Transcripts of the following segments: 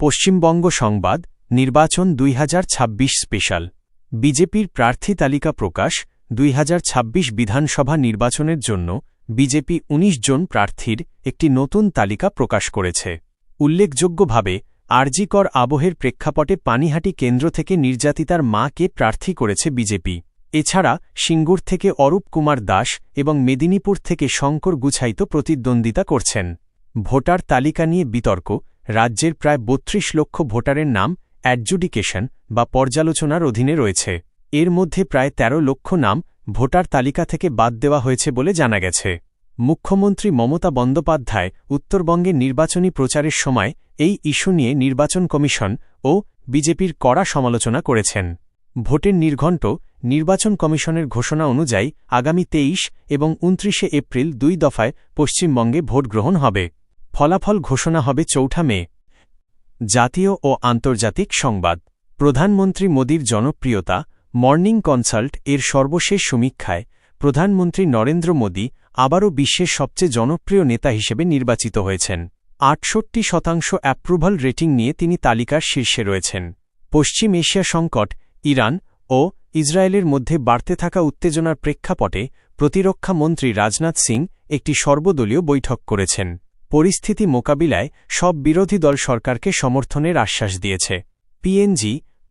পশ্চিমবঙ্গ সংবাদ নির্বাচন 2026 স্পেশাল। বিজেপির প্রার্থী তালিকা প্রকাশ। 2026 বিধানসভা নির্বাচনের জন্য বিজেপি ১৯ জন প্রার্থীর একটি নতুন তালিকা প্রকাশ করেছে। উল্লেখযোগ্যভাবে আরজিকর আবহের প্রেক্ষাপটে পানিহাটি কেন্দ্র থেকে নির্যাতিতার মাকে প্রার্থী করেছে বিজেপি। এছাড়া সিঙ্গুর থেকে অরূপ কুমার দাস এবং মেদিনীপুর থেকে শঙ্কর গুছাইত প্রতিদ্বন্দ্বিতা করছেন। ভোটার তালিকা নিয়ে বিতর্ক। রাজ্যের প্রায় ৩২ লক্ষ ভোটারের নাম অ্যাডজুডিকেশন বা পর্যালোচনার অধীনে রয়েছে। এর মধ্যে প্রায় ১৩ লক্ষ নাম ভোটার তালিকা থেকে বাদ দেওয়া হয়েছে বলে জানা গেছে। মুখ্যমন্ত্রী মমতা বন্দ্যোপাধ্যায় উত্তরবঙ্গে নির্বাচনী প্রচারের সময় এই ইস্যু নিয়ে নির্বাচন কমিশন ও বিজেপির কড়া সমালোচনা করেছেন। ভোটের নির্ঘণ্ট নির্বাচন কমিশনের ঘোষণা অনুযায়ী আগামী ২৩ এবং ২৯ এপ্রিল ২ দফায় পশ্চিমবঙ্গে ভোট গ্রহণ হবে। ফলাফল ঘোষণা হবে ৪ মে। জাতীয় ও আন্তর্জাতিক সংবাদ। প্রধানমন্ত্রী মোদির জনপ্রিয়তা। মর্নিং কনসাল্ট এর সর্বশেষ সমীক্ষায় প্রধানমন্ত্রী নরেন্দ্র মোদি আবারও বিশ্বের সবচেয়ে জনপ্রিয় নেতা হিসেবে নির্বাচিত হয়েছেন। ৬৮% অ্যাপ্রুভাল রেটিং নিয়ে তিনি তালিকার শীর্ষে রয়েছেন। পশ্চিম এশিয়া সংকট, ইরান ও ইসরায়েলের মধ্যে বাড়তে থাকা উত্তেজনার প্রেক্ষাপটে প্রতিরক্ষা মন্ত্রী রাজনাথ সিং একটি সর্বদলীয় বৈঠক করেছেন। পরিস্থিতি মোকাবিলায় সব বিরোধী দল সরকারকে সমর্থনের আশ্বাস দিয়েছে।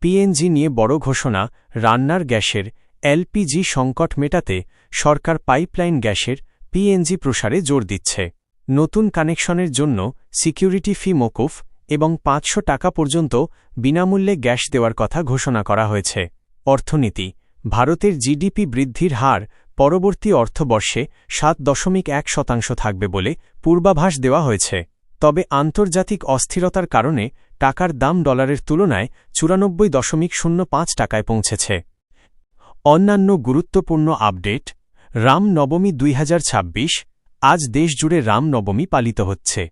পিএনজি নিয়ে বড় ঘোষণা। রান্নার গ্যাসের এলপিজি সংকট মেটাতে সরকার পাইপলাইন গ্যাসের পিএনজি প্রসারে জোর দিচ্ছে। নতুন কানেকশনের জন্য সিকিউরিটি ফি মওকুফ এবং ৫০০ টাকা পর্যন্ত বিনামূল্যে গ্যাস দেওয়ার কথা ঘোষণা করা হয়েছে। অর্থনীতি। ভারতের জিডিপি বৃদ্ধির হার পরবর্তী অর্থবর্ষে ৭.১% থাকবে বলে পূর্বাভাস দেওয়া হয়েছে। তবে আন্তর্জাতিক অস্থিরতার কারণে টাকার দাম ডলারের তুলনায় ৯৪.০৫ টাকায় পৌঁছেছে। অন্যান্য গুরুত্বপূর্ণ আপডেট। রাম নবমী ২০২৬। আজ দেশজুড়ে রাম নবমী পালিত হচ্ছে।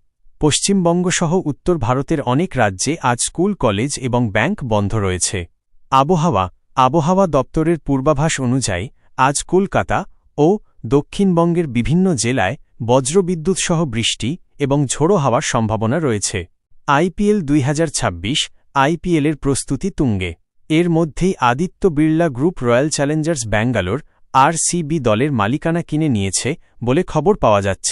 পশ্চিমবঙ্গসহ উত্তর ভারতের অনেক রাজ্যে আজ স্কুল, কলেজ এবং ব্যাংক বন্ধ রয়েছে। আবহাওয়া দপ্তরের পূর্বাভাস অনুযায়ী আজ কলকাতা ও দক্ষিণবঙ্গের বিভিন্ন জেলায় বজ্রবিদ্যুৎসহ বৃষ্টি এবং ঝোড়ো হাওয়ার সম্ভাবনা রয়েছে। আইপিএল ২০২৬। আইপিএলের প্রস্তুতি তুঙ্গে। এর মধ্যেই Aditya Birla group royal Challengers Bangalore RCB দলের মালিকানা কিনে নিয়েছে বলে খবর পাওয়া যাচ্ছে।